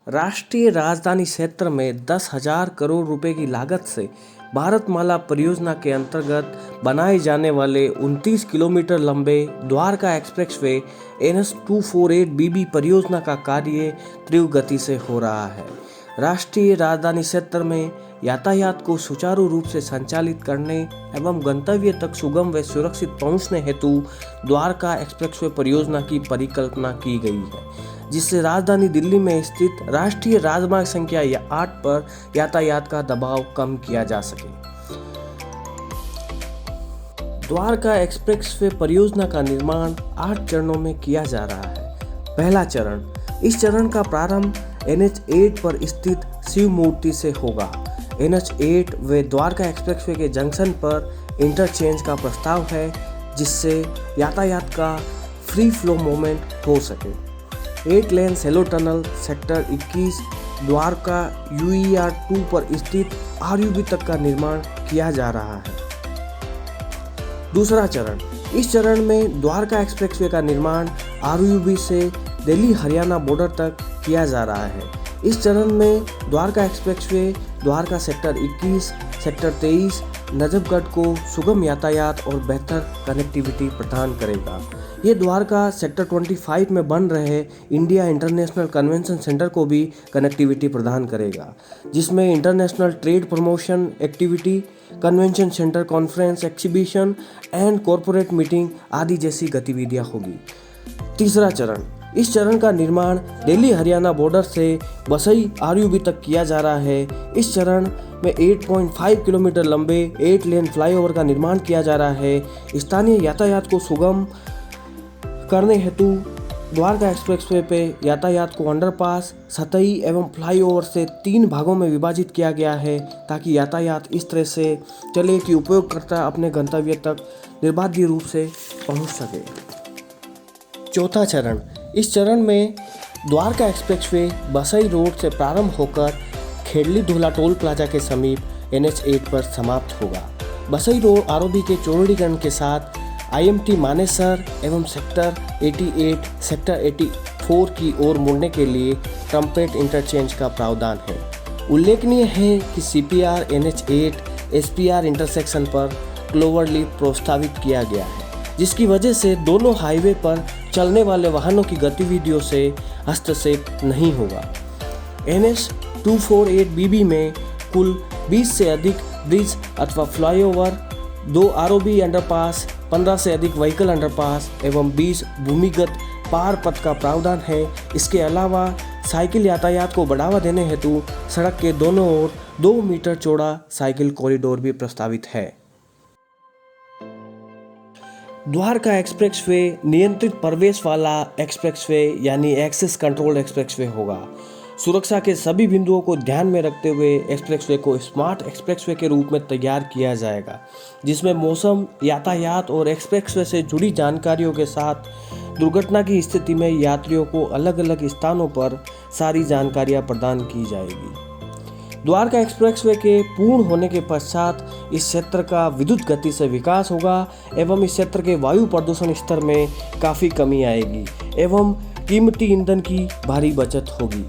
राष्ट्रीय राजधानी क्षेत्र में 10,000 करोड़ रुपए की लागत से भारतमाला परियोजना के अंतर्गत बनाए जाने वाले 29 किलोमीटर लंबे द्वारका एक्सप्रेसवे NH-248BB परियोजना का कार्य तीव्र गति से हो रहा है। राष्ट्रीय राजधानी क्षेत्र में यातायात को सुचारू रूप से संचालित करने एवं गंतव्य तक सुगम व सुरक्षित पहुंचने हेतु द्वारका एक्सप्रेसवे परियोजना की परिकल्पना की गई है, जिससे राजधानी दिल्ली में स्थित राष्ट्रीय राजमार्ग संख्या 8 पर यातायात का दबाव कम किया जा सके। द्वारका एक्सप्रेसवे परियोजना का निर्माण 8 चरणों में किया जा रहा है। पहला चरण, इस चरण का प्रारंभ NH-8 पर स्थित शिव मूर्ति से होगा। NH-8 व द्वारका एक्सप्रेसवे के जंक्शन पर इंटरचेंज का प्रस्ताव है, जिससे यातायात का फ्री फ्लो मूवमेंट हो सके। 8 लेन सेलो टनल सेक्टर 21 द्वारका UER 2 पर स्थित RUB तक का निर्माण किया जा रहा है। दूसरा चरण, इस चरण में द्वारका एक्सप्रेसवे का निर्माण RUB से दिल्ली हरियाणा बॉर्डर तक किया जा रहा है। इस चरण में Dwarka expressway Dwarka sector 21, sector 23, Najafgarh को सुगम यातायात और बेहतर कनेक्टिविटी प्रदान करेगा। ये द्वारका सेक्टर 25 में बन रहे इंडिया इंटरनेशनल कन्वेंशन सेंटर को भी कनेक्टिविटी प्रदान करेगा, जिसमें international trade promotion activity, convention centre, conference, exhibition and corporate meeting आदि जैसी गतिविधियां होगी। तीसरा चरण, इस चरण का निर्माण दिल्ली हरियाणा बॉर्डर से बसई RUB तक किया जा रहा है। इस चरण में 8.5 किलोमीटर लंबे 8 लेन फ्लाईओवर का निर्माण किया जा रहा है। स्थानीय यातायात को सुगम करने हेतु द्वारका एक्सप्रेसवे पे यातायात को अंडरपास, सतही एवं फ्लाईओवर से 3 भागों में विभाजित किया गया है, ताकि यातायात इस तरह से चले कि उपयोगकर्ता अपने गंतव्य तक निर्बाध रूप से पहुंच सके। चौथा चरण, इस चरण में द्वारका एक्सप्रेसवे बसई रोड से प्रारंभ होकर खेड़ली धुला टोल प्लाजा के समीप NH-8 पर समाप्त होगा। बसई रोड ROB के चौड़ीकरण के साथ IMT मानेसर एवं सेक्टर 88, सेक्टर 84 की ओर मुड़ने के लिए ट्रम्पेट इंटरचेंज का प्रावधान है। उल्लेखनीय है कि CPR NH-8 SPR इंटरसेक्शन पर क्लोवरलीफ प्रस्तावित किया गया है, जिसकी वजह से दोनों हाईवे पर चलने वाले वाहनों की गतिविधियों से हस्तक्षेप नहीं होगा। NH-248BB में कुल 20 से अधिक ब्रिज अथवा फ्लाईओवर, 2 ROB अंडरपास, 15 से अधिक व्हीकल अंडरपास एवं 20 भूमिगत पार पथ का प्रावधान है। इसके अलावा साइकिल यातायात को बढ़ावा देने हेतु सड़क के दोनों ओर 2 मीटर चौड़ा साइकिल कॉरिडोर भी प्रस्तावित है। द्वारका एक्सप्रेसवे नियंत्रित प्रवेश वाला एक्सप्रेसवे यानी एक्सेस कंट्रोल एक्सप्रेसवे होगा। सुरक्षा के सभी बिंदुओं को ध्यान में रखते हुए एक्सप्रेसवे को स्मार्ट एक्सप्रेसवे के रूप में तैयार किया जाएगा, जिसमें मौसम, यातायात और एक्सप्रेसवे से जुड़ी जानकारियों के साथ दुर्घटना की स्थिति में यात्रियों को अलग अलग स्थानों पर सारी जानकारियां प्रदान की जाएगी। द्वारका एक्सप्रेसवे के पूर्ण होने के पश्चात इस क्षेत्र का विद्युत गति से विकास होगा एवं इस क्षेत्र के वायु प्रदूषण स्तर में काफ़ी कमी आएगी एवं कीमती ईंधन की भारी बचत होगी।